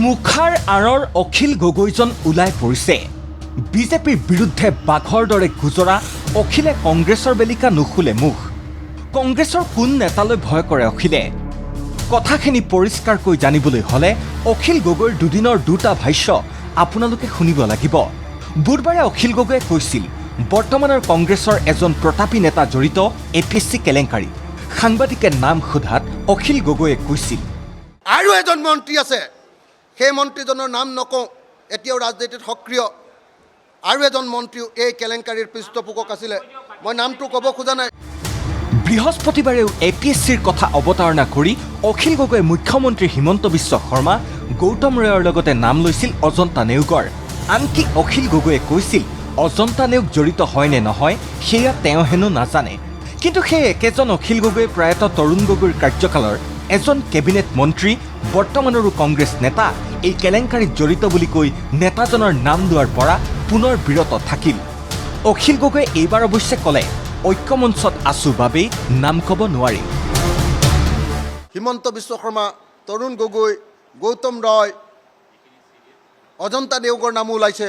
মুখাৰ আঁৰৰ অখিল গগৈজন ওলাই পৰিছে। বিজেপিৰ বিৰুদ্ধে বাঘৰ দৰে গুজৰা অখিলে কংগ্ৰেছৰ বেলিকা নুখুলে মুখ। কংগ্ৰেছৰ কোন নেতালৈ ভয় কৰে অখিলে? কথাখিনি পৰিষ্কাৰকৈ জানিবলৈ হ'লে অখিল গগৈৰ দুদিনৰ দুটা ভাষ্য আপোনালোকে শুনিব লাগিব। বুধবাৰে অখিল গগৈয়ে কৈছিল, বৰ্তমানৰ কংগ্ৰেছৰ এজন প্ৰতাপী নেতা জড়িত APSC কেলেংকাৰী। সাংবাদিকে নাম সোধাত অখিল গগৈয়ে কৈছিল, আৰু এজন মন্ত্ৰী আছে, সেই মন্ত্ৰীজনৰ নাম নকওঁ, এতিয়াও ৰাজনীতিত সক্ৰিয়। আৰু এজন মন্ত্ৰীও এই কেলেংকাৰীৰ পৃষ্ঠপোষক আছিলে, মই নামটো ক'ব খোজা নাই। বৃহস্পতিবাৰেও APSCৰ কথা অৱতাৰণা কৰি অখিল গগৈয়ে মুখ্যমন্ত্ৰী হিমন্ত বিশ্ব শৰ্মা, গৌতম ৰয়ৰ লগতে নাম লৈছিল অজন্তা নেওগৰ। আনকি অখিল গগৈয়ে কৈছিল, অজন্তা নেওগ জড়িত হয় নে নহয় সেয়া তেওঁ হেনো নাজানে। কিন্তু সেই একেজন অখিল গগৈয়ে প্ৰয়াত তৰুণ গগৈৰ কাৰ্যকালৰ এজন কেবিনেট মন্ত্ৰী, বৰ্তমানৰো কংগ্ৰেছ নেতা এই কেলেংকাৰীত জড়িত বুলি কৈ নেতাজনৰ নাম লোৱাৰ পৰা পুনৰ বিৰত থাকিল। অখিল গগৈয়ে এইবাৰ অৱশ্যে ক'লে, ঐক্যমঞ্চত আছো বাবেই নাম ক'ব নোৱাৰিম। হিমন্ত বিশ্ব শৰ্মা, তৰুণ গগৈ, গৌতম ৰয়, অজন্তা নেওগৰ নামো ওলাইছে।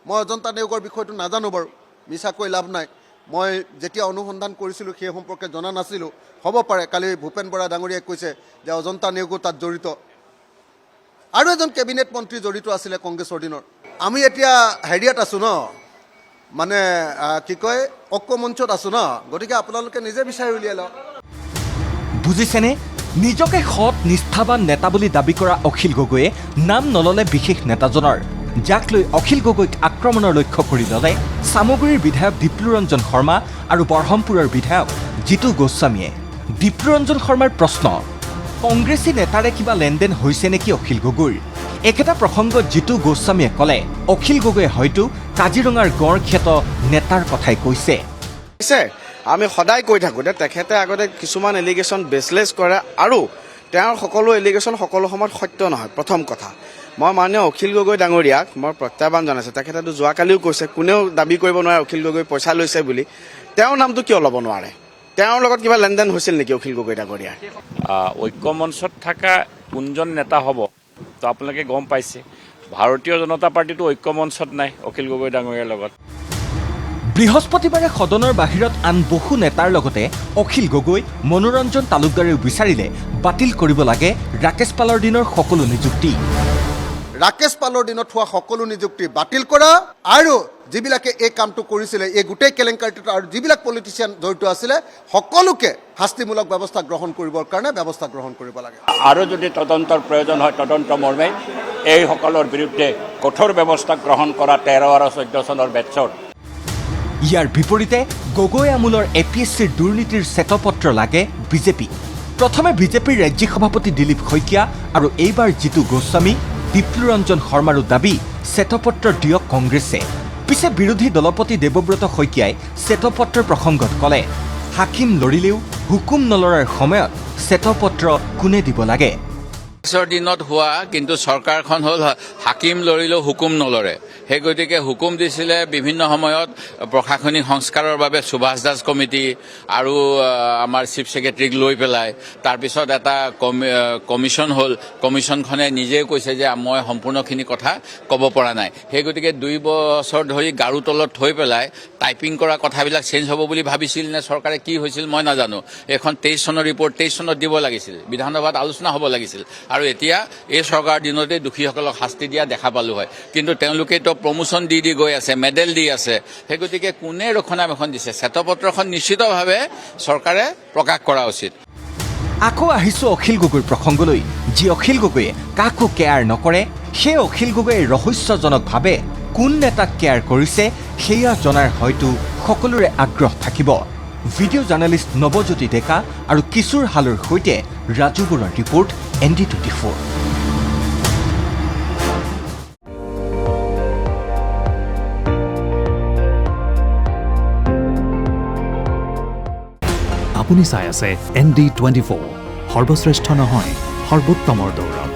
মই অজন্তা নেওগৰ বিষয়টো নাজানো বাৰু, মিছা কৈ লাভ নাই। মই যেতিয়া অনুসন্ধান কৰিছিলোঁ সেই সম্পৰ্কে জনা নাছিলোঁ। হ'ব পাৰে কালি ভূপেন বৰা ডাঙৰীয়াই কৈছে যে অজন্তা নেওগো তাত জড়িত। আৰু এজন কেবিনেট মন্ত্ৰী জড়িত আছিলে কংগ্ৰেছৰ দিনৰ। আমি এতিয়া হেৰিয়াত আছোঁ ন, মানে কি কয়, ঐক্যমঞ্চত আছোঁ ন, গতিকে আপোনালোকে নিজে বিচাৰি উলিয়াই লওক। বুজিছেনে? নিজকে সৎ নিষ্ঠাবান নেতা বুলি দাবী কৰা অখিল গগৈয়ে নাম নললে বিশেষ নেতাজনৰ, যাক লৈ অখিল গগৈক আক্ৰমণৰ লক্ষ্য কৰি ল'লে চামগুৰিৰ বিধায়ক দীপ্লুৰঞ্জন শৰ্মা আৰু বৰহমপুৰৰ বিধায়ক জিতু গোস্বামীয়ে। দীপ্লুৰঞ্জন শৰ্মাৰ প্ৰশ্ন, কংগ্ৰেছী নেতাৰে কিবা লেনদেন হৈছে নেকি অখিল গগৈৰ? একেটা প্ৰসংগত জিতু গোস্বামীয়ে ক'লে, অখিল গগৈয়ে হয়তো কাজিৰঙাৰ গড় খ্যাত নেতাৰ কথাই কৈছে। আমি সদায় কৈ থাকোঁ যে তেখেতে আগতে কিছুমান এলিগেশ্যন বেচলেছ কৰে আৰু তেওঁৰ সকলো এলিগেশ্যন সকলো সময়ত সত্য নহয়। প্ৰথম কথা, মই মাননীয় অখিল গগৈ ডাঙৰীয়াক মই প্ৰত্যাহ্বান জনাইছোঁ। তেখেতেতো যোৱাকালিও কৈছে, কোনেও দাবী কৰিব নোৱাৰে অখিল গগৈ পইচা লৈছে বুলি। তেওঁৰ নামটো কিয় ল'ব নোৱাৰে? তেওঁৰ লগত কিবা লেনদেন হৈছিল নেকি অখিল গগৈ ডাঙৰীয়াৰ? ঐক্যমঞ্চত থকা কোনজন নেতা হ'ব তো আপোনালোকে গম পাইছে। ভাৰতীয় জনতা পাৰ্টিটো ঐক্যমঞ্চত নাই অখিল গগৈ ডাঙৰীয়াৰ লগত। বৃহস্পতিবাৰে সদনৰ বাহিৰত আন বহু নেতাৰ লগতে অখিল গগৈ, মনোৰঞ্জন তালুকদাৰেও বিচাৰিলে বাতিল কৰিব লাগে ৰাকেশ পালৰ দিনৰ সকলো নিযুক্তি। ৰাকেশ পালৰ দিনত হোৱা সকলো নিযুক্তি বাতিল কৰা আৰু যিবিলাকে এই কামটো কৰিছিলে, এই গোটেই কেলেংকাৰীটোত আৰু যিবিলাক পলিটিচিয়ান জড়িত আছিলে সকলোকে শাস্তিমূলক ব্যৱস্থা গ্ৰহণ কৰিবৰ কাৰণে ব্যৱস্থা গ্ৰহণ কৰিব লাগে। আৰু যদি তদন্তৰ প্ৰয়োজন হয় তদন্ত মৰ্মে এইসকলৰ বিৰুদ্ধে কঠোৰ ব্যৱস্থা গ্ৰহণ কৰা 13 আৰু 14 চনৰ বেটছৰ। ইয়াৰ বিপৰীতে গগৈ আমোলৰ APSCৰ দুৰ্নীতিৰ শ্বেতপত্ৰ লাগে বিজেপি। প্ৰথমে বিজেপিৰ ৰাজ্যিক সভাপতি দিলীপ শইকীয়া আৰু এইবাৰ জিতু গোস্বামী, দীপ্লুৰঞ্জন শৰ্মাৰো দাবী শ্বেতপত্ৰ দিয়ক কংগ্ৰেছে। পিছে বিৰোধী দলপতি দেৱব্ৰত শইকীয়াই শ্বেতপত্ৰৰ প্ৰসংগত ক'লে, হাকিম লৰিলেও হুকুম নলৰাৰ সময়ত শ্বেতপত্ৰ কোনে দিব লাগে? দিনত হোৱা কিন্তু চৰকাৰখন হ'ল হাকিম লৰিলেও হুকুম নলৰে। সেই গতিকে হুকুম দিছিলে বিভিন্ন সময়ত প্ৰশাসনিক সংস্কাৰৰ বাবে সুভাষ দাস কমিটি আৰু আমাৰ চিফ ছেক্ৰেটাৰীক লৈ পেলাই। তাৰপিছত এটা কমিশ্যন হ'ল, কমিশ্যনখনে নিজেই কৈছে যে মই সম্পূৰ্ণখিনি কথা ক'ব পৰা নাই। সেই গতিকে 2 বছৰ ধৰি গাৰু তলত থৈ পেলাই টাইপিং কৰা কথাবিলাক চেঞ্জ হ'ব বুলি ভাবিছিল নে চৰকাৰে? কি হৈছিল মই নাজানো। এখন 23 চনৰ ৰিপৰ্ট 23 চনত দিব লাগিছিল, বিধানসভাত আলোচনা হ'ব লাগিছিল। আৰু এতিয়া এই চৰকাৰৰ দিনতে দোষীসকলক শাস্তি দিয়া দেখা পালোঁ হয়, কিন্তু তেওঁলোকেতো প্ৰমোশ্যন দি গৈ আছে, মেডেল দি আছে। সেই গতিকে কোনে ৰক্ষণাবেক্ষণ দিছে? শ্বেতপত্ৰখন নিশ্চিতভাৱে চৰকাৰে প্ৰকাশ কৰা উচিত। আকৌ আহিছোঁ অখিল গগৈৰ প্ৰসংগলৈ। যি অখিল গগৈয়ে কাকো কেয়াৰ নকৰে, সেই অখিল গগৈয়ে ৰহস্যজনকভাৱে কোন নেতাক কেয়াৰ কৰিছে সেয়া জনাৰ হয়তো সকলোৰে আগ্ৰহ থাকিব। ভিডিঅ' জাৰ্নেলিষ্ট নৱজ্যোতি ডেকা আৰু কিশোৰ হালৰ সৈতে ৰাজু বৰুৱাৰ ৰিপৰ্ট, ND24। আপুনি চাই আছে ND24, সৰ্বশ্ৰেষ্ঠ নহয় সৰ্বোত্তমৰ দৌৰত।